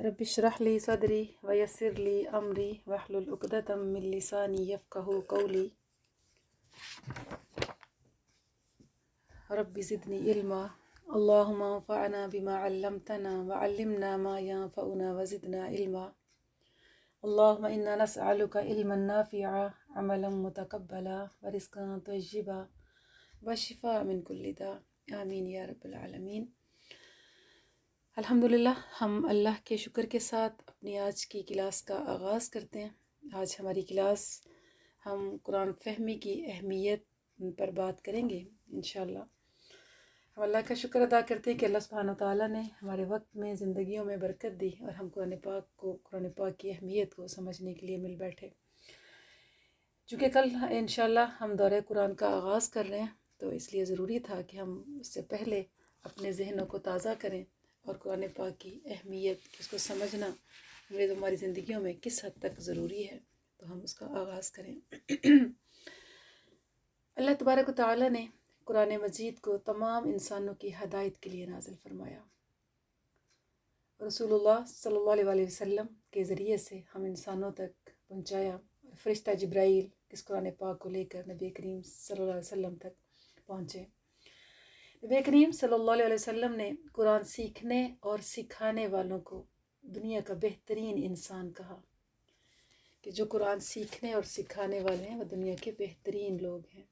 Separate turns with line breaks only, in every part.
رب اشرح لي صدري ويسر لي أمري واحلل عقدة من لساني يفقهوا قولي رب زدني علما اللهم انفعنا بما علمتنا وعلمنا ما ينفعنا وزدنا علما اللهم إنا نسألك علما نافعا عملا متقبلا ورزقا طيبا وشفاء من كل داء آمین یا رب العالمین۔ الحمدللہ ہم اللہ کے شکر کے ساتھ اپنی آج کی کلاس کا آغاز کرتے ہیں۔ آج ہماری کلاس ہم قرآن فہمی کی اہمیت پر بات کریں گے انشاءاللہ۔ ہم اللہ کا شکر ادا کرتے ہیں کہ اللہ سبحانہ وتعالیٰ نے ہمارے وقت میں زندگیوں میں برکت دی اور ہم قرآن پاک کی اہمیت کو سمجھنے کے لیے مل بیٹھے۔ چونکہ کل انشاءاللہ ہم دورہ قرآن کا آغاز کر رہے ہیں تو اس لیے ضروری تھا کہ ہم اس سے پہلے اپنے ذہنوں کو تازہ کریں اور قرآن پاک کی اہمیت اس کو سمجھنا ہماری زندگیوں میں کس حد تک ضروری ہے، تو ہم اس کا آغاز کریں۔ اللہ تبارک و تعالیٰ نے قرآن مجید کو تمام انسانوں کی ہدایت کے لیے نازل فرمایا۔ رسول اللہ صلی اللہ علیہ وسلم کے ذریعے سے ہم انسانوں تک پہنچایا۔ فرشتہ جبرائیل اس قرآن پاک کو لے کر نبی کریم صلی اللہ علیہ وسلم تک پہنچے۔ نبی کریم صلی اللہ علیہ وسلم نے قرآن سیکھنے اور سکھانے والوں کو دنیا کا بہترین انسان کہا، کہ جو قرآن سیکھنے اور سکھانے والے ہیں وہ دنیا کے بہترین لوگ ہیں۔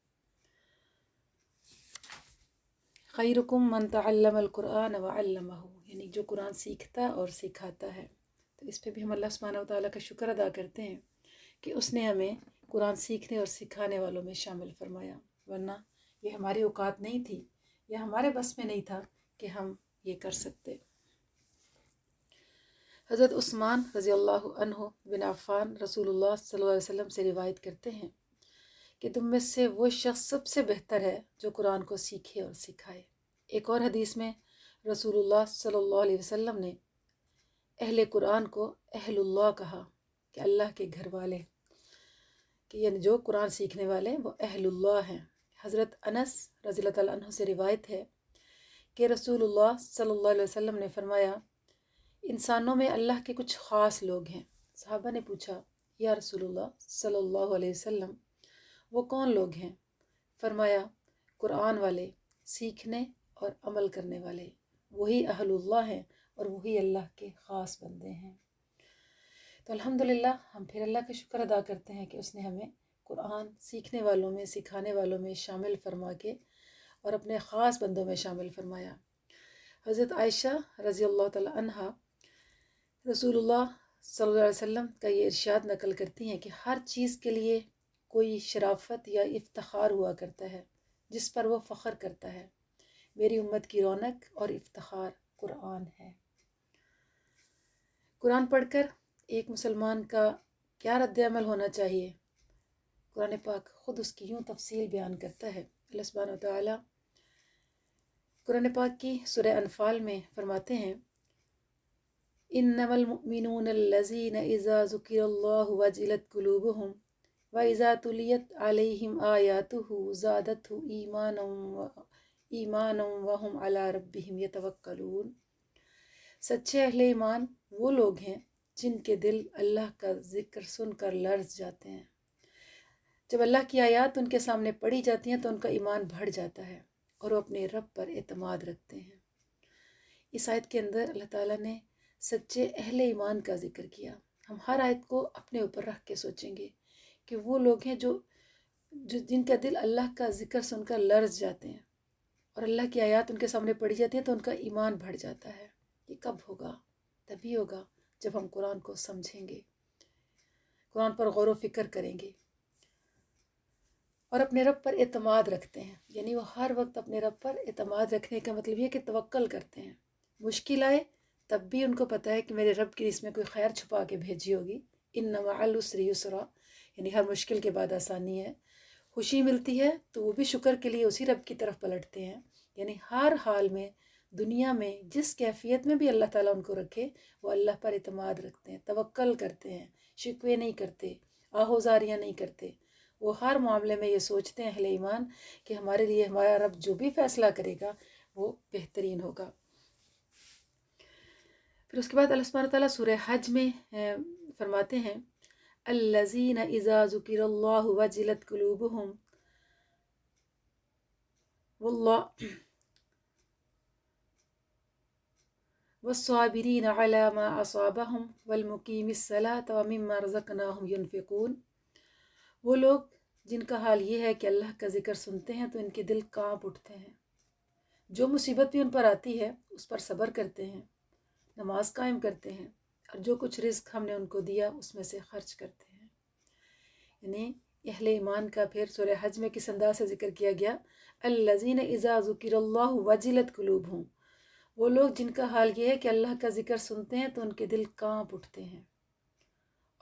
خیرکم من تعلم القرآن وعلمہ، یعنی جو قرآن سیکھتا اور سکھاتا ہے۔ تو اس پہ بھی ہم اللہ سبحانہ وتعالیٰ کا شکر ادا کرتے ہیں کہ اس نے ہمیں قرآن سیکھنے اور سکھانے والوں میں شامل فرمایا، ورنہ یہ ہماری اوقات نہیں تھی، یا ہمارے بس میں نہیں تھا کہ ہم یہ کر سکتے۔ حضرت عثمان رضی اللہ عنہ بن عفان رسول اللہ صلی اللہ علیہ وسلم سے روایت کرتے ہیں کہ تم میں سے وہ شخص سب سے بہتر ہے جو قرآن کو سیکھے اور سکھائے۔ ایک اور حدیث میں رسول اللہ صلی اللہ علیہ وسلم نے اہل قرآن کو اہل اللہ کہا، کہ اللہ کے گھر والے، کہ یعنی جو قرآن سیکھنے والے وہ اہل اللہ ہیں۔ حضرت انس رضی اللہ تعالیٰ عنہ سے روایت ہے کہ رسول اللہ صلی اللہ علیہ وسلم نے فرمایا، انسانوں میں اللہ کے کچھ خاص لوگ ہیں۔ صحابہ نے پوچھا، یا رسول اللہ صلی اللہ علیہ وسلم وہ کون لوگ ہیں؟ فرمایا، قرآن والے، سیکھنے اور عمل کرنے والے، وہی اہل اللہ ہیں اور وہی اللہ کے خاص بندے ہیں۔ تو الحمدللہ ہم پھر اللہ کا شکر ادا کرتے ہیں کہ اس نے ہمیں قرآن سیکھنے والوں میں، سکھانے والوں میں شامل فرما کے اور اپنے خاص بندوں میں شامل فرمایا۔ حضرت عائشہ رضی اللہ تعالی عنہا رسول اللہ صلی اللہ علیہ وسلم کا یہ ارشاد نقل کرتی ہیں کہ ہر چیز کے لیے کوئی شرافت یا افتخار ہوا کرتا ہے جس پر وہ فخر کرتا ہے۔ میری امت کی رونق اور افتخار قرآن ہے۔ قرآن پڑھ کر ایک مسلمان کا کیا رد عمل ہونا چاہیے؟ قرآن پاک خود اس کی یوں تفصیل بیان کرتا ہے۔ اللہ سبحانہ وتعالیٰ قرآن پاک کی سورہ انفال میں فرماتے ہیں، انما المؤمنون الذین اذا ذکر اللہ وجلت قلوبہم واذا تلیت علیہم آیاتہ زادتہ ایمانا وہم علی ربہم یتوکلون۔ سچے اہل ایمان وہ لوگ ہیں جن کے دل اللہ کا ذکر سن کر لرز جاتے ہیں۔ جب اللہ کی آیات ان کے سامنے پڑھی جاتی ہیں تو ان کا ایمان بڑھ جاتا ہے اور وہ اپنے رب پر اعتماد رکھتے ہیں۔ اس آیت کے اندر اللہ تعالیٰ نے سچے اہل ایمان کا ذکر کیا۔ ہم ہر آیت کو اپنے اوپر رکھ کے سوچیں گے کہ وہ لوگ ہیں جو جن کا دل اللہ کا ذکر سن کر لرز جاتے ہیں اور اللہ کی آیات ان کے سامنے پڑھی جاتی ہیں تو ان کا ایمان بڑھ جاتا ہے۔ یہ کب ہوگا؟ تبھی ہوگا جب ہم قرآن کو سمجھیں گے، قرآن پر غور و فکر کریں گے اور اپنے رب پر اعتماد رکھتے ہیں۔ یعنی وہ ہر وقت اپنے رب پر اعتماد رکھنے کا مطلب یہ کہ توکل کرتے ہیں۔ مشکل آئے تب بھی ان کو پتہ ہے کہ میرے رب کی اس میں کوئی خیر چھپا کے بھیجی ہوگی۔ ان مع العسر یسرا، یعنی ہر مشکل کے بعد آسانی ہے۔ خوشی ملتی ہے تو وہ بھی شکر کے لیے اسی رب کی طرف پلٹتے ہیں۔ یعنی ہر حال میں، دنیا میں جس کیفیت میں بھی اللہ تعالیٰ ان کو رکھے، وہ اللہ پر اعتماد رکھتے ہیں، توکل کرتے ہیں، شکوے نہیں کرتے، آہوزاریاں نہیں کرتے۔ وہ ہر معاملے میں یہ سوچتے ہیں اہل ایمان کہ ہمارے لیے ہمارا رب جو بھی فیصلہ کرے گا وہ بہترین ہوگا۔ پھر اس کے بعد اللہ سبحانہ وتعالیٰ سورہ حج میں فرماتے ہیں الذین اذا ذکر اللہ وجلت قلوبہم واللہ والصابرین علی ما اصابہم والمقیم الصلاۃ ومما رزقناہم ینفقون، وہ لوگ جن کا حال یہ ہے کہ اللہ کا ذکر سنتے ہیں تو ان کے دل کانپ اٹھتے ہیں، جو مصیبت بھی ان پر آتی ہے اس پر صبر کرتے ہیں، نماز قائم کرتے ہیں، اور جو کچھ رزق ہم نے ان کو دیا اس میں سے خرچ کرتے ہیں۔ یعنی اہل ایمان کا پھر سورہ حج میں کس انداز سے ذکر کیا گیا، الذین اذا ذکر اللہ وجلت قلوبہم، وہ لوگ جن کا حال یہ ہے کہ اللہ کا ذکر سنتے ہیں تو ان کے دل کانپ اٹھتے ہیں،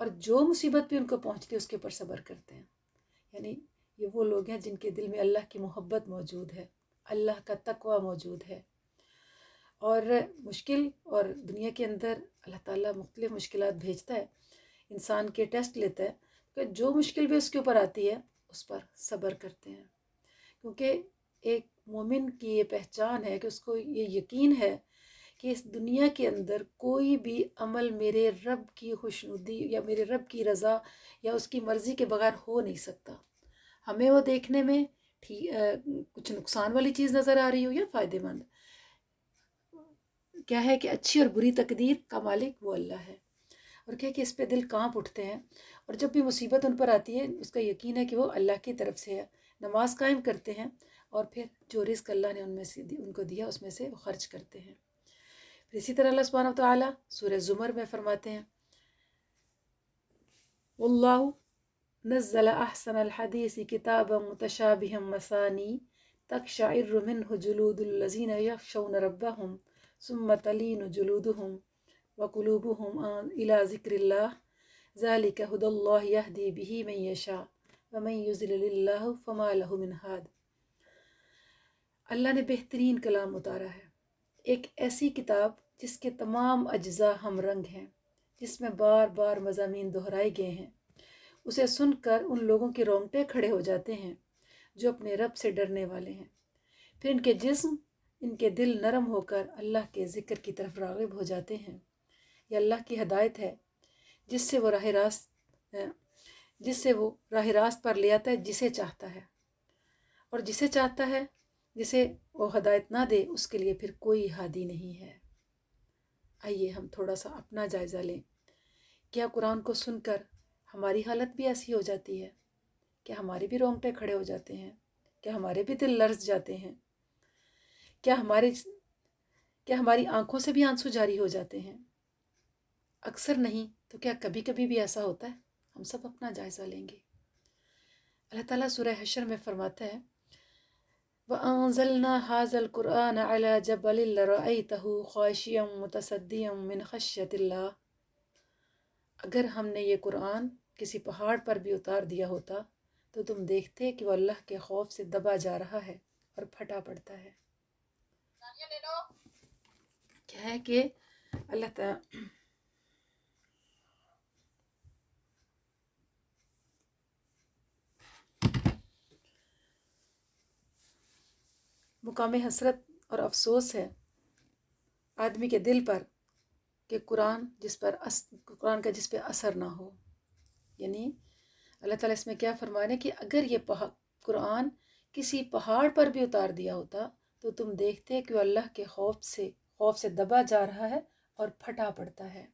اور جو مصیبت بھی ان کو پہنچتی ہے اس کے اوپر صبر کرتے ہیں۔ یعنی یہ وہ لوگ ہیں جن کے دل میں اللہ کی محبت موجود ہے، اللہ کا تقوی موجود ہے، اور مشکل اور دنیا کے اندر اللہ تعالیٰ مختلف مشکلات بھیجتا ہے، انسان کے ٹیسٹ لیتا ہے، کہ جو مشکل بھی اس کے اوپر آتی ہے اس پر صبر کرتے ہیں، کیونکہ ایک مومن کی یہ پہچان ہے کہ اس کو یہ یقین ہے کہ اس دنیا کے اندر کوئی بھی عمل میرے رب کی خوشنودی یا میرے رب کی رضا یا اس کی مرضی کے بغیر ہو نہیں سکتا، ہمیں وہ دیکھنے میں کچھ نقصان والی چیز نظر آ رہی ہو یا فائدہ مند، کیا ہے کہ اچھی اور بری تقدیر کا مالک وہ اللہ ہے، اور کیا کہ اس پہ دل کانپ اٹھتے ہیں، اور جب بھی مصیبت ان پر آتی ہے اس کا یقین ہے کہ وہ اللہ کی طرف سے ہے، نماز قائم کرتے ہیں، اور پھر جو رزق اللہ نے ان میں سے ان کو دیا اس میں سے وہ خرچ کرتے ہیں۔ پھر اسی طرح اللہ سبحانہ وتعالیٰ سورہ زمر میں فرماتے ہیں واللہ نزل احسن الحدیث کتابا متشابہا مثانی تقشعر منہ جلود الذین یخشون ربہم ثم تلین جلودہم وقلوبہم الی ذکر اللہ ذلک ھدی اللہ یہدی بہ من یشاء ومن یضلل اللہ فما لہ من ہاد۔ اللہ نے بہترین کلام اتارا ہے، ایک ایسی کتاب جس کے تمام اجزاء ہم رنگ ہیں، جس میں بار بار مضامین دہرائے گئے ہیں، اسے سن کر ان لوگوں کے رونگٹے کھڑے ہو جاتے ہیں جو اپنے رب سے ڈرنے والے ہیں، پھر ان کے جسم ان کے دل نرم ہو کر اللہ کے ذکر کی طرف راغب ہو جاتے ہیں۔ یہ اللہ کی ہدایت ہے جس سے وہ راہ راست پر لے آتا ہے جسے چاہتا ہے، اور جسے چاہتا ہے جسے وہ ہدایت نہ دے اس کے لیے پھر کوئی ہادی نہیں ہے۔ آئیے ہم تھوڑا سا اپنا جائزہ لیں، کیا قرآن کو سن کر ہماری حالت بھی ایسی ہو جاتی ہے؟ کیا ہمارے بھی رونگٹے کھڑے ہو جاتے ہیں؟ کیا ہمارے بھی دل لرز جاتے ہیں؟ کیا ہماری آنکھوں سے بھی آنسو جاری ہو جاتے ہیں؟ اکثر نہیں تو کیا کبھی کبھی بھی ایسا ہوتا ہے؟ ہم سب اپنا جائزہ لیں گے۔ اللہ تعالیٰ سورہ حشر میں فرماتا ہے وَأَنزَلْنَا هَذَا الْقُرْآنَ عَلَى جَبَلٍ لَرَأَيْتَهُ خَاشِعًا مُتَصَدِّعًا مِنْ خَشْيَةِ اللَّهِ، اگر ہم نے یہ قرآن کسی پہاڑ پر بھی اتار دیا ہوتا تو تم دیکھتے کہ وہ اللہ کے خوف سے دبا جا رہا ہے اور پھٹا پڑتا ہے۔ کیا ہے کہ اللہ تعالیٰ مقام حسرت اور افسوس ہے آدمی کے دل پر کہ قرآن کا جس پہ اثر نہ ہو۔ یعنی اللہ تعالیٰ اس میں کیا فرما رہے ہیں کہ اگر یہ قرآن کسی پہاڑ پر بھی اتار دیا ہوتا تو تم دیکھتے کہ وہ اللہ کے خوف سے دبا جا رہا ہے اور پھٹا پڑتا ہے۔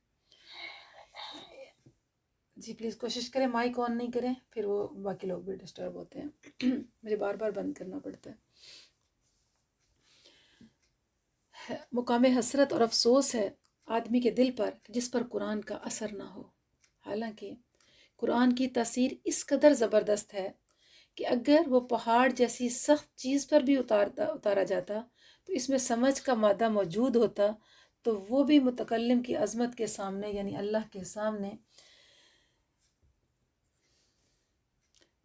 جی پلیز کوشش کریں مائک آن نہیں کریں، پھر وہ باقی لوگ بھی ڈسٹرب ہوتے ہیں، مجھے بار بار بند کرنا پڑتا ہے۔ مقام حسرت اور افسوس ہے آدمی کے دل پر جس پر قرآن کا اثر نہ ہو، حالانکہ قرآن کی تاثیر اس قدر زبردست ہے کہ اگر وہ پہاڑ جیسی سخت چیز پر بھی اتارا جاتا تو اس میں سمجھ کا مادہ موجود ہوتا تو وہ بھی متکلم کی عظمت کے سامنے یعنی اللہ کے سامنے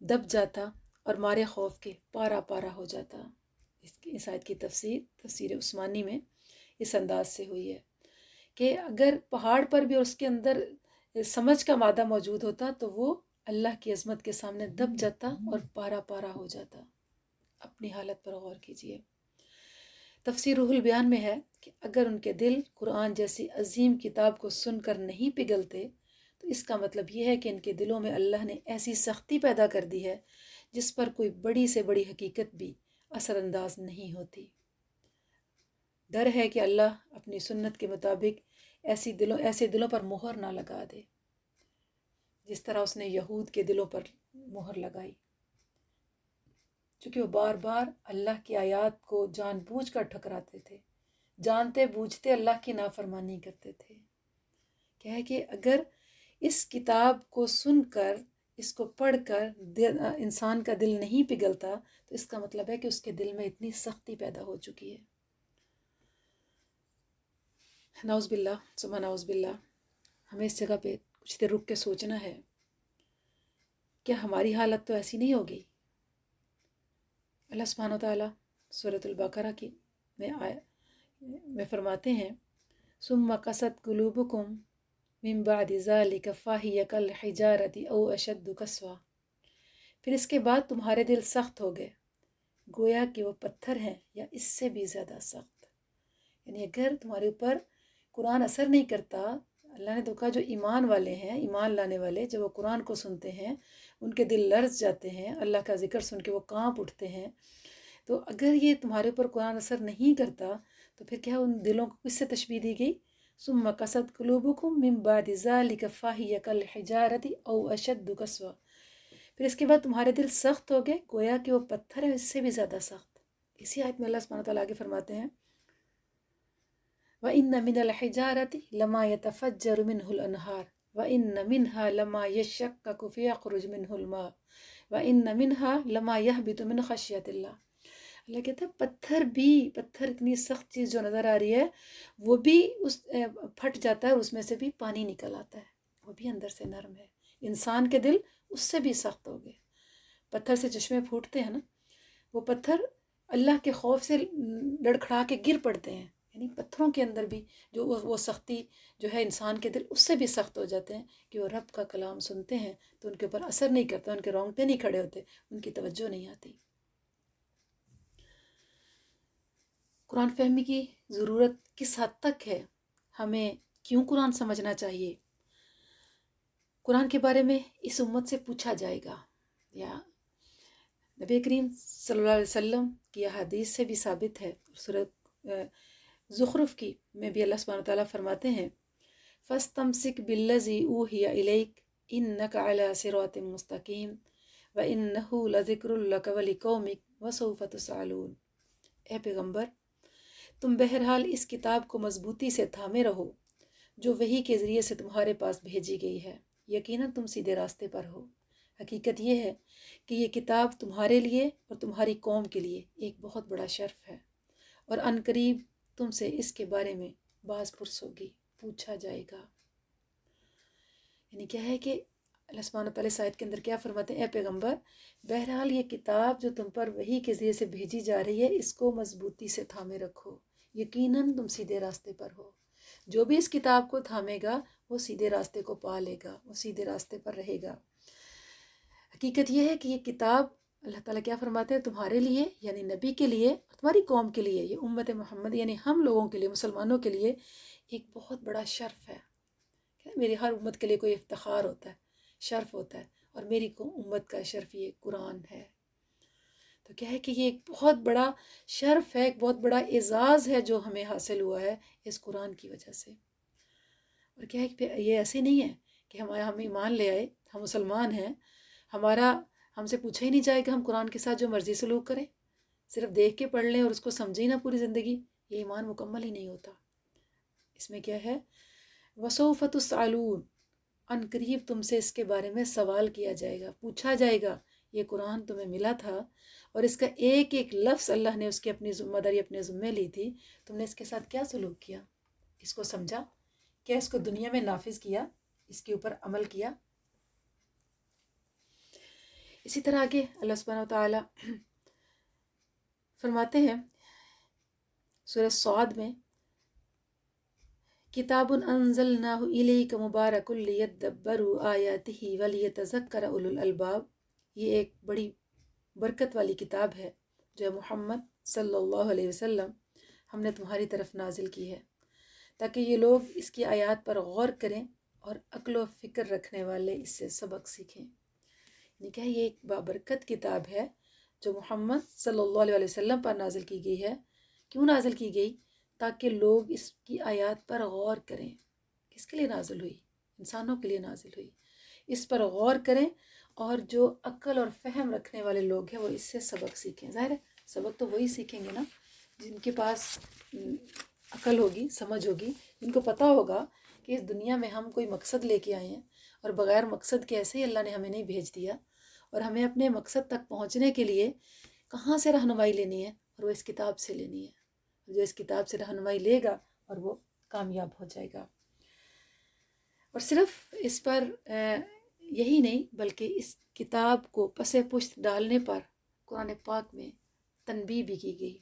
دب جاتا اور مارے خوف کے پارا پارا ہو جاتا۔ اس آیت کی تفسیر عثمانی میں اس انداز سے ہوئی ہے کہ اگر پہاڑ پر بھی اور اس کے اندر سمجھ کا مادہ موجود ہوتا تو وہ اللہ کی عظمت کے سامنے دب جاتا اور پارا پارا ہو جاتا۔ اپنی حالت پر غور کیجیے۔ تفسیر روح البیان میں ہے کہ اگر ان کے دل قرآن جیسی عظیم کتاب کو سن کر نہیں پگھلتے تو اس کا مطلب یہ ہے کہ ان کے دلوں میں اللہ نے ایسی سختی پیدا کر دی ہے جس پر کوئی بڑی سے بڑی حقیقت بھی اثر انداز نہیں ہوتی۔ ڈر ہے کہ اللہ اپنی سنت کے مطابق ایسے دلوں پر مہر نہ لگا دے جس طرح اس نے یہود کے دلوں پر مہر لگائی، چونکہ وہ بار بار اللہ کی آیات کو جان بوجھ کر ٹھکراتے تھے، جانتے بوجھتے اللہ کی نافرمانی کرتے تھے۔ کیا ہے کہ اگر اس کتاب کو سن کر، اس کو پڑھ کر انسان کا دل نہیں پگھلتا تو اس کا مطلب ہے کہ اس کے دل میں اتنی سختی پیدا ہو چکی ہے۔ نعوذ باللہ ثم نعوذ باللہ۔ ہمیں اس جگہ پہ کچھ دیر رک کے سوچنا ہے، کیا ہماری حالت تو ایسی نہیں ہوگی؟ اللہ سبحانہ و تعالیٰ سورۃ البقرہ کی میں فرماتے ہیں ثم قست قلوبکم من بعد ذلک فہی کالحجارۃ او اشد قسوہ، پھر اس کے بعد تمہارے دل سخت ہو گئے گویا کہ وہ پتھر ہیں یا اس سے بھی زیادہ سخت۔ یعنی اگر تمہارے اوپر قرآن اثر نہیں کرتا، اللہ نے تو کہا جو ایمان والے ہیں، ایمان لانے والے جب وہ قرآن کو سنتے ہیں ان کے دل لرز جاتے ہیں، اللہ کا ذکر سن کے وہ کانپ اٹھتے ہیں، تو اگر یہ تمہارے اوپر قرآن اثر نہیں کرتا تو پھر کیا ان دلوں کو کس سے تشبیہ دی گئی؟ ثم قست قلوبکم من بعد ذلک فہی کالحجارۃ او اشد قسوہ، پھر اس کے بعد تمہارے دل سخت ہو گئے گویا کہ وہ پتھر ہے اس سے بھی زیادہ سخت۔ اسی آیت میں اللہ سبحانہ تعالیٰ آگے فرماتے ہیں وَإِنَّ مِنَ الْحِجَارَةِ لَمَا يَتَفَجَّرُ مِنْهُ الْأَنْهَارُ وَإِنَّ مِنْهَا لَمَا يَشَّقَّقُ فَيَخْرُجُ مِنْهُ الْمَاءُ وَإِنَّ مِنْهَا لَمَا يَهْبِطُ مِنْ خَشْيَةِ اللَّهِ۔ اللہ کہتے ہیں پتھر اتنی سخت چیز جو نظر آ رہی ہے وہ بھی اس پھٹ جاتا ہے اور اس میں سے بھی پانی نکل آتا ہے، وہ بھی اندر سے نرم ہے۔ انسان کے دل اس سے بھی سخت ہو گئے۔ پتھر سے چشمے پھوٹتے ہیں نا، وہ پتھر اللہ کے خوف سے لڑکھڑا کے گر پڑتے ہیں، یعنی پتھروں کے اندر بھی جو وہ سختی جو ہے انسان کے دل اس سے بھی سخت ہو جاتے ہیں کہ وہ رب کا کلام سنتے ہیں تو ان کے اوپر اثر نہیں کرتا، ان کے رونگٹے نہیں کھڑے ہوتے، ان کی توجہ نہیں آتی۔ قرآن فہمی کی ضرورت کس حد تک ہے؟ ہمیں کیوں قرآن سمجھنا چاہیے؟ قرآن کے بارے میں اس امت سے پوچھا جائے گا، یا نبی کریم صلی اللہ علیہ وسلم کی احادیث سے بھی ثابت ہے۔ سورۃ زخرف کی میں بھی اللہ سبحانہ تعالیٰ فرماتے ہیں فَاسْتَمْسِكْ بِالَّذِي أُوحِيَ إِلَيْكَ إِنَّكَ عَلَىٰ صِرَاطٍ مُسْتَقِيمٍ وَإِنَّهُ لَذِكْرٌ لَكَ وَلِقَوْمِكَ وَسَوْفَ تُسْأَلُونَ۔ اے پیغمبر، تم بہرحال اس کتاب کو مضبوطی سے تھامے رہو جو وحی کے ذریعے سے تمہارے پاس بھیجی گئی ہے، یقیناً تم سیدھے راستے پر ہو۔ حقیقت یہ ہے کہ یہ کتاب تمہارے لیے اور تمہاری قوم کے لیے ایک بہت بڑا شرف ہے، اور عن قریب تم سے اس کے بارے میں باز پرس ہوگی، پوچھا جائے گا۔ یعنی کیا ہے کہ اللہ سبحانہ تعالیٰ اس آیت کے اندر کیا فرماتے ہیں؟ اے پیغمبر، بہرحال یہ کتاب جو تم پر وحی کے ذریعے سے بھیجی جا رہی ہے اس کو مضبوطی سے تھامے رکھو، یقیناً تم سیدھے راستے پر ہو۔ جو بھی اس کتاب کو تھامے گا وہ سیدھے راستے کو پا لے گا، وہ سیدھے راستے پر رہے گا۔ حقیقت یہ ہے کہ یہ کتاب اللہ تعالیٰ کیا فرماتے ہیں؟ تمہارے لیے یعنی نبی کے لیے، تمہاری قوم کے لیے، یہ امت محمد یعنی ہم لوگوں کے لیے، مسلمانوں کے لیے ایک بہت بڑا شرف ہے۔ میری ہر امت کے لیے کوئی افتخار ہوتا ہے، شرف ہوتا ہے، اور میری امت کا شرف یہ قرآن ہے۔ تو کیا ہے کہ یہ ایک بہت بڑا شرف ہے، ایک بہت بڑا اعزاز ہے جو ہمیں حاصل ہوا ہے اس قرآن کی وجہ سے۔ اور کیا ہے کہ یہ ایسے نہیں ہے کہ ہم ایمان لے آئے، ہم مسلمان ہیں، ہم سے پوچھا ہی نہیں جائے کہ ہم قرآن کے ساتھ جو مرضی سلوک کریں، صرف دیکھ کے پڑھ لیں اور اس کو سمجھیں نہ پوری زندگی، یہ ایمان مکمل ہی نہیں ہوتا۔ اس میں کیا ہے؟ وَسَوْفَ تُسْأَلُونَ، عن قریب تم سے اس کے بارے میں سوال کیا جائے گا، پوچھا جائے گا۔ یہ قرآن تمہیں ملا تھا اور اس کا ایک ایک لفظ اللہ نے اس کی اپنی ذمہ داری اپنے ذمے لی تھی، تم نے اس کے ساتھ کیا سلوک کیا؟ اس کو سمجھا؟ کیا اس کو دنیا میں نافذ کیا؟ اس کے اوپر عمل کیا؟ اسی طرح آگے اللہ سبحانہ وتعالی فرماتے ہیں سورہ صاد میں کتاب انزلناہ الیک مبارک لیدبروا آیاتہ ولیتذکر اولو الالباب، یہ ایک بڑی برکت والی کتاب ہے جو محمد صلی اللہ علیہ وسلم ہم نے تمہاری طرف نازل کی ہے تاکہ یہ لوگ اس کی آیات پر غور کریں اور عقل و فکر رکھنے والے اس سے سبق سیکھیں. یعنی کہ یہ ایک بابرکت کتاب ہے جو محمد صلی اللہ علیہ وسلم پر نازل کی گئی ہے. کیوں نازل کی گئی؟ تاکہ لوگ اس کی آیات پر غور کریں. کس کے لیے نازل ہوئی؟ انسانوں کے لیے نازل ہوئی. اس پر غور کریں اور جو عقل اور فہم رکھنے والے لوگ ہیں وہ اس سے سبق سیکھیں. ظاہر ہے سبق تو وہی سیکھیں گے نا جن کے پاس عقل ہوگی، سمجھ ہوگی، جن کو پتہ ہوگا کہ اس دنیا میں ہم کوئی مقصد لے کے آئے ہیں اور بغیر مقصد کے ایسے ہی اللہ نے ہمیں نہیں بھیج دیا، اور ہمیں اپنے مقصد تک پہنچنے کے لیے کہاں سے رہنمائی لینی ہے، اور وہ اس کتاب سے لینی ہے. جو اس کتاب سے رہنمائی لے گا اور وہ کامیاب ہو جائے گا. اور صرف اس پر یہی نہیں بلکہ اس کتاب کو پس پشت ڈالنے پر قرآن پاک میں تنبیہ بھی کی گئی.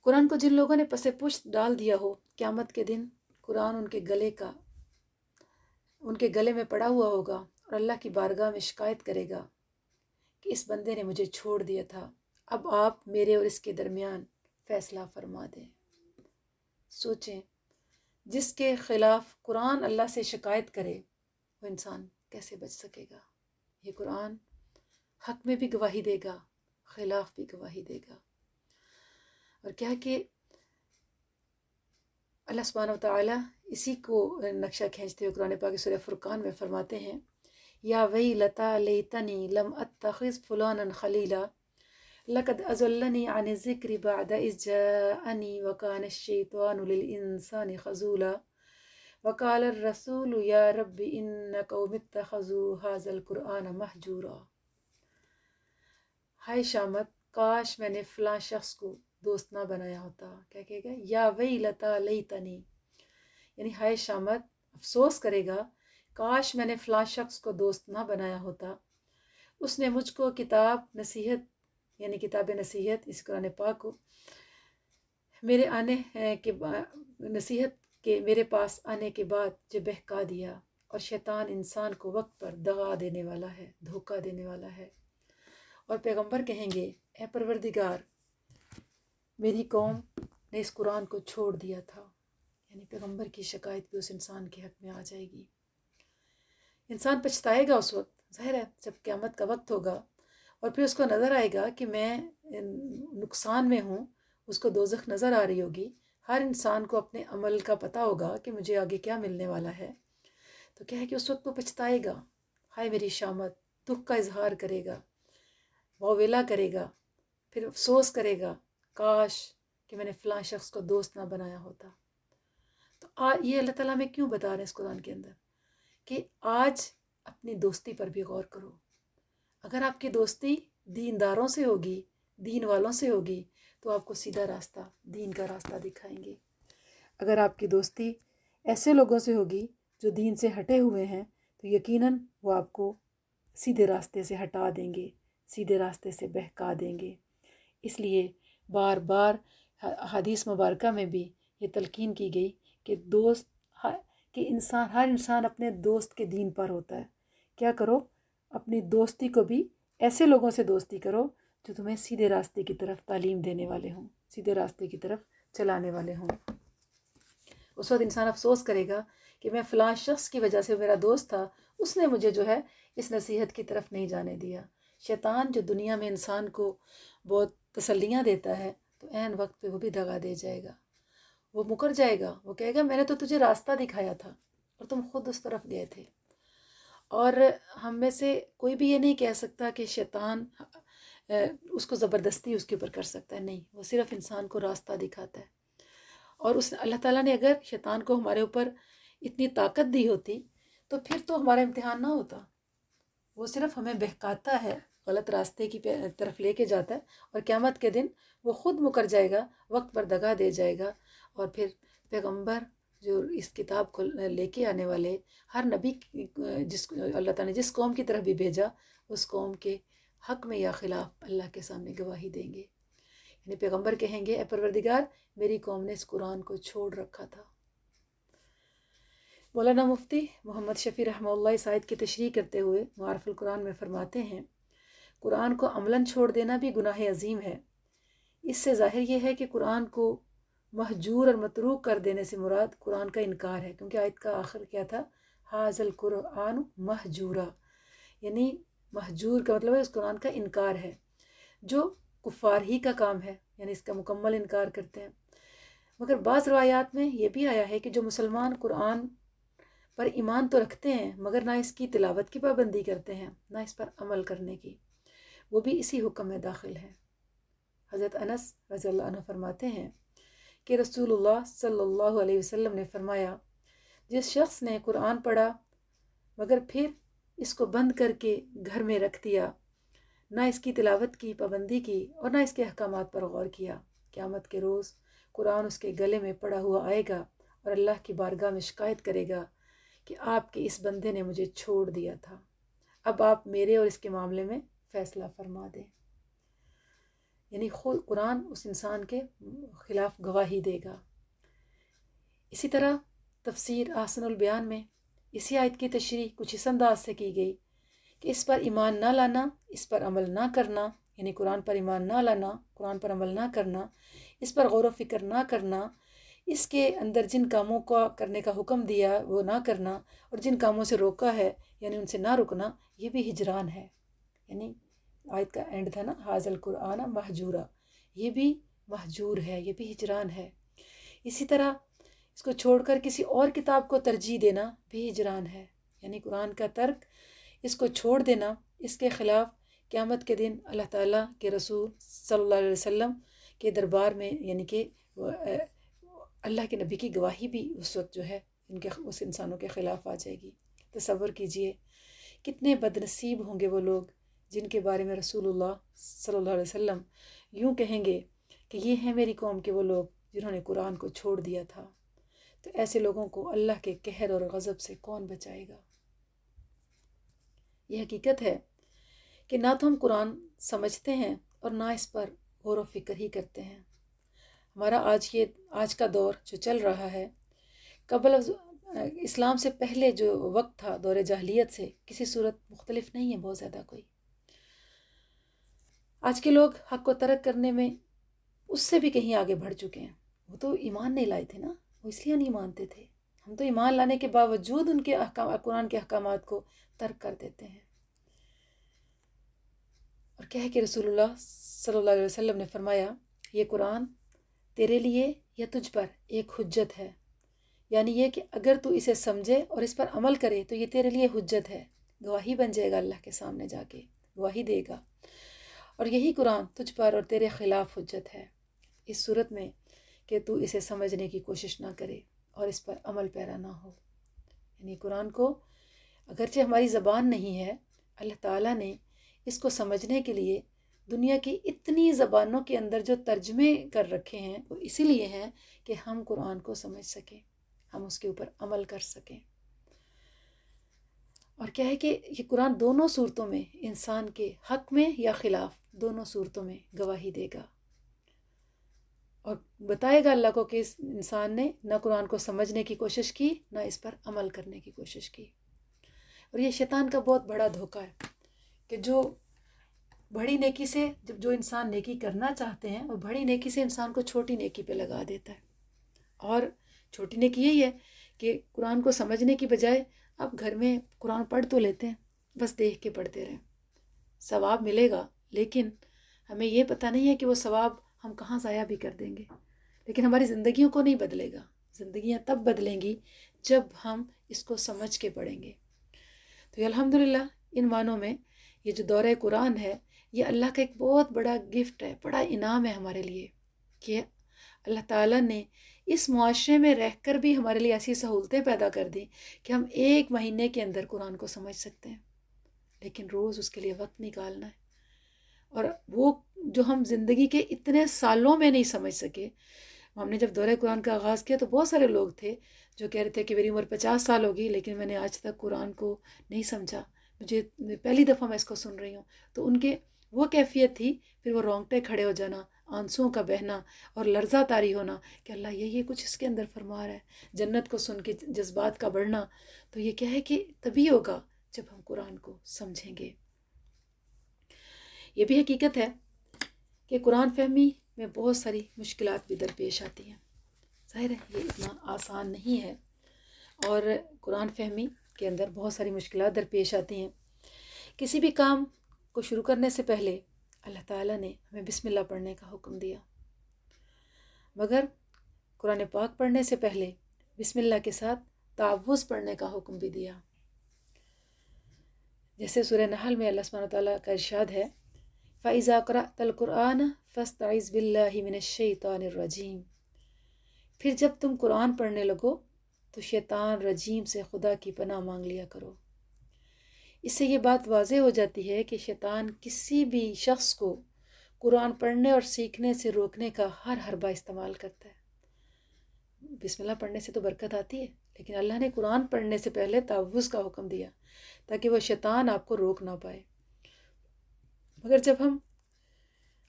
قرآن کو جن لوگوں نے پس پشت ڈال دیا ہو، قیامت کے دن قرآن ان کے گلے میں پڑا ہوا ہوگا اور اللہ کی بارگاہ میں شکایت کرے گا کہ اس بندے نے مجھے چھوڑ دیا تھا، اب آپ میرے اور اس کے درمیان فیصلہ فرما دیں. سوچیں جس کے خلاف قرآن اللہ سے شکایت کرے وہ انسان کیسے بچ سکے گا؟ یہ قرآن حق میں بھی گواہی دے گا، خلاف بھی گواہی دے گا. اور کیا کہ اللہ سبحانہ وتعالی اسی کو نقشہ کھینچتے ہوئے قرآن پاک سورہ فرقان میں فرماتے ہیں، یا ویلتا لیتنی لم اتخذ فلانا خلیلا لقد اضلنی عن الذکر بعد اذ جاءنی وکان الشیطان للانسان خذولا وقال الرسول یا رب ان قوم اتخذوا هذا القرآن مہجورا. ہائے شامت، کاش میں نے فلاں شخص کو دوست نہ بنایا ہوتا. کیا کہے گا؟ یا ویلتا لیتنی، یعنی ہائے شامت، افسوس کرے گا، کاش میں نے فلاں شخص کو دوست نہ بنایا ہوتا، اس نے مجھ کو کتاب نصیحت یعنی کتاب نصیحت اس قرآن پاک کو میرے آنے کے نصیحت کے میرے پاس آنے کے بعد جو بہکا دیا. اور شیطان انسان کو وقت پر دغا دینے والا ہے، دھوکہ دینے والا ہے. اور پیغمبر کہیں گے، اے پروردگار میری قوم نے اس قرآن کو چھوڑ دیا تھا. یعنی پیغمبر کی شکایت بھی اس انسان کے حق میں آ جائے گی. انسان پچھتائے گا اس وقت، ظاہر ہے جب قیامت کا وقت ہوگا اور پھر اس کو نظر آئے گا کہ میں نقصان میں ہوں، اس کو دوزخ نظر آ رہی ہوگی. ہر انسان کو اپنے عمل کا پتہ ہوگا کہ مجھے آگے کیا ملنے والا ہے. تو کیا ہے کہ اس وقت وہ پچھتائے گا، ہائے میری شامت، دکھ کا اظہار کرے گا، واویلا کرے گا، پھر افسوس کرے گا، کاش کہ میں نے فلاں شخص کو دوست نہ بنایا ہوتا. تو یہ اللہ تعالیٰ میں کیوں بتا رہے ہیں اس قرآن کے اندر کہ آج اپنی دوستی پر بھی غور کرو. اگر آپ کی دوستی دینداروں سے ہوگی، دین والوں سے ہوگی، تو آپ کو سیدھا راستہ، دین کا راستہ دکھائیں گے. اگر آپ کی دوستی ایسے لوگوں سے ہوگی جو دین سے ہٹے ہوئے ہیں تو یقیناً وہ آپ کو سیدھے راستے سے ہٹا دیں گے، سیدھے راستے سے بہکا دیں گے. اس لیے بار بار حدیث مبارکہ میں بھی یہ تلقین کی گئی کہ ہر انسان اپنے دوست کے دین پر ہوتا ہے. کیا کرو؟ اپنی دوستی کو بھی ایسے لوگوں سے دوستی کرو جو تمہیں سیدھے راستے کی طرف تعلیم دینے والے ہوں، سیدھے راستے کی طرف چلانے والے ہوں. اس وقت انسان افسوس کرے گا کہ میں فلاں شخص کی وجہ سے میرا دوست تھا، اس نے مجھے جو ہے اس نصیحت کی طرف نہیں جانے دیا. شیطان جو دنیا میں انسان کو بہت تسلیاں دیتا ہے تو عین وقت پہ وہ بھی دغا دے جائے گا، وہ مکر جائے گا، وہ کہے گا میں نے تو تجھے راستہ دکھایا تھا اور تم خود اس طرف گئے تھے. اور ہم میں سے کوئی بھی یہ نہیں کہہ سکتا کہ شیطان اس کو زبردستی اس کے اوپر کر سکتا ہے. نہیں، وہ صرف انسان کو راستہ دکھاتا ہے. اور اللہ تعالیٰ نے اگر شیطان کو ہمارے اوپر اتنی طاقت دی ہوتی تو پھر تو ہمارا امتحان نہ ہوتا. وہ صرف ہمیں بہکاتا ہے، غلط راستے کی طرف لے کے جاتا ہے، اور قیامت کے دن وہ خود مکر جائے گا، وقت پر دغا دے جائے گا. اور پھر پیغمبر جو اس کتاب کو لے کے آنے والے، ہر نبی جس اللہ تعالیٰ نے جس قوم کی طرف بھی بھیجا، اس قوم کے حق میں یا خلاف اللہ کے سامنے گواہی دیں گے. یعنی پیغمبر کہیں گے، اے پروردگار میری قوم نے اس قرآن کو چھوڑ رکھا تھا. مولانا مفتی محمد شفیع رحمہ اللہ اس آیت کی تشریح کرتے ہوئے معارف القرآن میں فرماتے ہیں، قرآن کو عملاً چھوڑ دینا بھی گناہ عظیم ہے. اس سے ظاہر یہ ہے کہ قرآن کو مہجور اور متروک کر دینے سے مراد قرآن کا انکار ہے، کیونکہ آیت کا آخر کیا تھا؟ حاذ القرآن مہجورا، یعنی مہجور کا مطلب ہے اس قرآن کا انکار ہے، جو کفار ہی کا کام ہے، یعنی اس کا مکمل انکار کرتے ہیں۔ مگر بعض روایات میں یہ بھی آیا ہے کہ جو مسلمان قرآن پر ایمان تو رکھتے ہیں مگر نہ اس کی تلاوت کی پابندی کرتے ہیں نہ اس پر عمل کرنے کی، وہ بھی اسی حکم میں داخل ہے۔ حضرت انس رضی اللہ عنہ فرماتے ہیں کہ رسول اللہ صلی اللہ علیہ وسلم نے فرمایا، جس شخص نے قرآن پڑھا مگر پھر اس کو بند کر کے گھر میں رکھ دیا، نہ اس کی تلاوت کی پابندی کی اور نہ اس کے احکامات پر غور کیا، قیامت کے روز قرآن اس کے گلے میں پڑا ہوا آئے گا اور اللہ کی بارگاہ میں شکایت کرے گا کہ آپ کے اس بندے نے مجھے چھوڑ دیا تھا، اب آپ میرے اور اس کے معاملے میں فیصلہ فرما دیں۔ یعنی خود قرآن اس انسان کے خلاف گواہی دے گا۔ اسی طرح تفسیر احسن البیان میں اسی آیت کی تشریح کچھ اس انداز سے کی گئی کہ اس پر ایمان نہ لانا، اس پر عمل نہ کرنا، یعنی قرآن پر ایمان نہ لانا، قرآن پر عمل نہ کرنا، اس پر غور و فکر نہ کرنا، اس کے اندر جن کاموں کا کرنے کا حکم دیا وہ نہ کرنا اور جن کاموں سے روکا ہے یعنی ان سے نہ رکنا، یہ بھی ہجران ہے۔ یعنی آیت کا اینڈ تھا نا، حاذ القرآن مہجورا، یہ بھی مہجور ہے، یہ بھی ہجران ہے۔ اسی طرح اس کو چھوڑ کر کسی اور کتاب کو ترجیح دینا بھی ہجران ہے، یعنی قرآن کا ترک، اس کو چھوڑ دینا، اس کے خلاف قیامت کے دن اللہ تعالیٰ کے رسول صلی اللہ علیہ وسلم کے دربار میں، یعنی کہ اللہ کے نبی کی گواہی بھی اس وقت جو ہے اس انسانوں کے خلاف آ جائے گی۔ تصور کیجئے کتنے بد نصیب ہوں گے وہ لوگ جن کے بارے میں رسول اللہ صلی اللہ علیہ وسلم یوں کہیں گے کہ یہ ہیں میری قوم کے وہ لوگ جنہوں نے قرآن کو چھوڑ دیا تھا۔ تو ایسے لوگوں کو اللہ کے قہر اور غضب سے کون بچائے گا؟ یہ حقیقت ہے کہ نہ تو ہم قرآن سمجھتے ہیں اور نہ اس پر غور و فکر ہی کرتے ہیں۔ ہمارا آج کا دور جو چل رہا ہے، قبل اسلام سے پہلے جو وقت تھا دور جاہلیت سے کسی صورت مختلف نہیں ہے بہت زیادہ کوئی۔ آج کے لوگ حق کو ترک کرنے میں اس سے بھی کہیں آگے بڑھ چکے ہیں۔ وہ تو ایمان نہیں لائے تھے نا، وہ اس لیے نہیں مانتے تھے۔ ہم تو ایمان لانے کے باوجود ان کے قرآن کے احکامات کو ترک کر دیتے ہیں۔ اور کیا ہے کہ رسول اللہ صلی اللہ علیہ وسلم نے فرمایا، یہ قرآن تیرے لیے یا تجھ پر ایک حجت ہے، یعنی یہ کہ اگر تو اسے سمجھے اور اس پر عمل کرے تو یہ تیرے لیے حجت ہے، گواہی بن جائے گا، اللہ کے سامنے جا کے گواہی دے گا، اور یہی قرآن تجھ پر اور تیرے خلاف حجت ہے، اس صورت میں کہ تو اسے سمجھنے کی کوشش نہ کرے اور اس پر عمل پیرا نہ ہو۔ یعنی قرآن کو اگرچہ ہماری زبان نہیں ہے، اللہ تعالیٰ نے اس کو سمجھنے کے لیے دنیا کی اتنی زبانوں کے اندر جو ترجمے کر رکھے ہیں وہ اسی لیے ہیں کہ ہم قرآن کو سمجھ سکیں، ہم اس کے اوپر عمل کر سکیں۔ اور کیا ہے کہ یہ قرآن دونوں صورتوں میں انسان کے حق میں یا خلاف دونوں صورتوں میں گواہی دے گا، اور بتائے گا اللہ کو کہ اس انسان نے نہ قرآن کو سمجھنے کی کوشش کی نہ اس پر عمل کرنے کی کوشش کی۔ اور یہ شیطان کا بہت بڑا دھوکہ ہے کہ جو بڑی نیکی سے جو انسان نیکی کرنا چاہتے ہیں وہ بڑی نیکی سے انسان کو چھوٹی نیکی پہ لگا دیتا ہے، اور چھوٹی نیکی یہی ہے کہ قرآن کو سمجھنے کی بجائے اب گھر میں قرآن پڑھ تو لیتے ہیں، بس دیکھ کے پڑھتے رہیں، ثواب ملے گا، لیکن ہمیں یہ پتہ نہیں ہے کہ وہ ثواب ہم کہاں ضائع بھی کر دیں گے، لیکن ہماری زندگیوں کو نہیں بدلے گا۔ زندگیاں تب بدلیں گی جب ہم اس کو سمجھ کے پڑھیں گے۔ تو یہ الحمدللہ ان معنوں میں یہ جو دورہ قرآن ہے یہ اللہ کا ایک بہت بڑا گفٹ ہے، بڑا انعام ہے ہمارے لیے کہ اللہ تعالیٰ نے اس معاشرے میں رہ کر بھی ہمارے لیے ایسی سہولتیں پیدا کر دیں کہ ہم 1 مہینے کے اندر قرآن کو سمجھ سکتے ہیں، لیکن روز اس کے لیے وقت نکالنا ہے۔ اور وہ جو ہم زندگی کے اتنے سالوں میں نہیں سمجھ سکے، ہم نے جب دورہ قرآن کا آغاز کیا تو بہت سارے لوگ تھے جو کہہ رہے تھے کہ میری عمر 50 سال ہوگی لیکن میں نے آج تک قرآن کو نہیں سمجھا، مجھے پہلی دفعہ میں اس کو سن رہی ہوں۔ تو ان کے وہ کیفیت تھی، پھر وہ رونگٹے کھڑے ہو جانا، آنسوؤں کا بہنا اور لرزہ طاری ہونا کہ اللہ یہ کچھ اس کے اندر فرما رہا ہے، جنت کو سن کے جذبات کا بڑھنا۔ تو یہ کیا ہے کہ تبھی ہوگا جب ہم قرآن کو سمجھیں گے۔ یہ بھی حقیقت ہے کہ قرآن فہمی میں بہت ساری مشکلات بھی درپیش آتی ہیں. ظاہر ہے یہ اتنا آسان نہیں ہے، اور قرآن فہمی کے اندر بہت ساری مشکلات درپیش آتی ہیں. کسی بھی کام کو شروع کرنے سے پہلے اللہ تعالیٰ نے ہمیں بسم اللہ پڑھنے کا حکم دیا، مگر قرآن پاک پڑھنے سے پہلے بسم اللہ کے ساتھ تعوذ پڑھنے کا حکم بھی دیا. جیسے سورہ نحل میں اللہ سبحانہ تعالیٰ کا ارشاد ہے فَإِذَا قَرَأْتَ الْقُرْآنَ فَاسْتَعِذْ بِاللَّهِ مِنَ الشَّيْطَانِ الرَّجِيمِ. پھر جب تم قرآن پڑھنے لگو تو شیطان رجیم سے خدا کی پناہ مانگ لیا کرو. اس سے یہ بات واضح ہو جاتی ہے کہ شیطان کسی بھی شخص کو قرآن پڑھنے اور سیکھنے سے روکنے کا ہر حربہ استعمال کرتا ہے. بسم اللہ پڑھنے سے تو برکت آتی ہے، لیکن اللہ نے قرآن پڑھنے سے پہلے تعوذ کا حکم دیا تاکہ وہ شیطان آپ کو روک نہ پائے. مگر جب ہم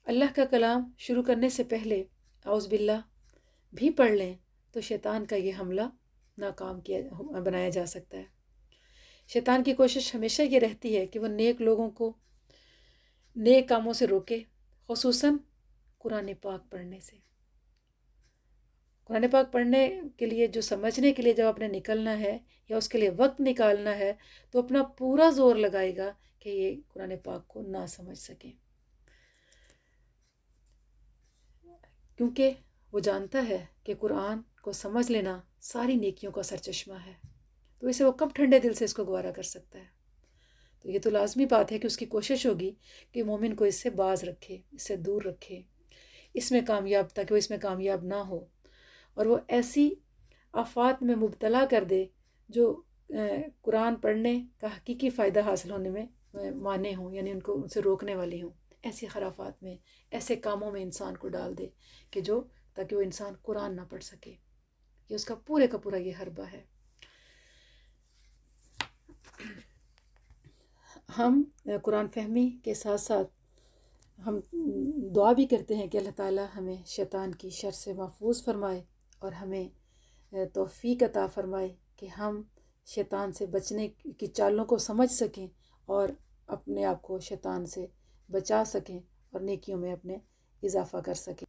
اللہ کا کلام شروع کرنے سے پہلے اعوذ باللہ بھی پڑھ لیں تو شیطان کا یہ حملہ ناکام بنایا جا سکتا ہے. شیطان کی کوشش ہمیشہ یہ رہتی ہے کہ وہ نیک لوگوں کو نیک کاموں سے روکے، خصوصاً قرآن پاک پڑھنے سے. قرآن پاک پڑھنے کے لیے جو سمجھنے کے لیے جب آپ نے نکلنا ہے یا اس کے لیے وقت نکالنا ہے تو اپنا پورا زور لگائے گا کہ یہ قرآن پاک کو نہ سمجھ سکیں، کیونکہ وہ جانتا ہے کہ قرآن کو سمجھ لینا ساری نیکیوں کا سرچشمہ ہے. تو اسے وہ کب ٹھنڈے دل سے اس کو گوارا کر سکتا ہے؟ تو یہ تو لازمی بات ہے کہ اس کی کوشش ہوگی کہ مومن کو اس سے باز رکھے، اس سے دور رکھے، اس میں کامیاب، تاکہ وہ اس میں کامیاب نہ ہو اور وہ ایسی آفات میں مبتلا کر دے جو قرآن پڑھنے کا حقیقی فائدہ حاصل ہونے میں مانع ہوں، یعنی ان سے روکنے والی ہوں. ایسی خرافات میں، ایسے کاموں میں انسان کو ڈال دے کہ تاکہ وہ انسان قرآن نہ پڑھ سکے. یہ اس کا پورے کا پورا یہ حربہ ہے. ہم قرآن فہمی کے ساتھ ساتھ ہم دعا بھی کرتے ہیں کہ اللہ تعالیٰ ہمیں شیطان کی شر سے محفوظ فرمائے اور ہمیں توفیق عطا فرمائے کہ ہم شیطان سے بچنے کی چالوں کو سمجھ سکیں اور اپنے آپ کو شیطان سے بچا سکیں اور نیکیوں میں اپنے اضافہ کر سکیں.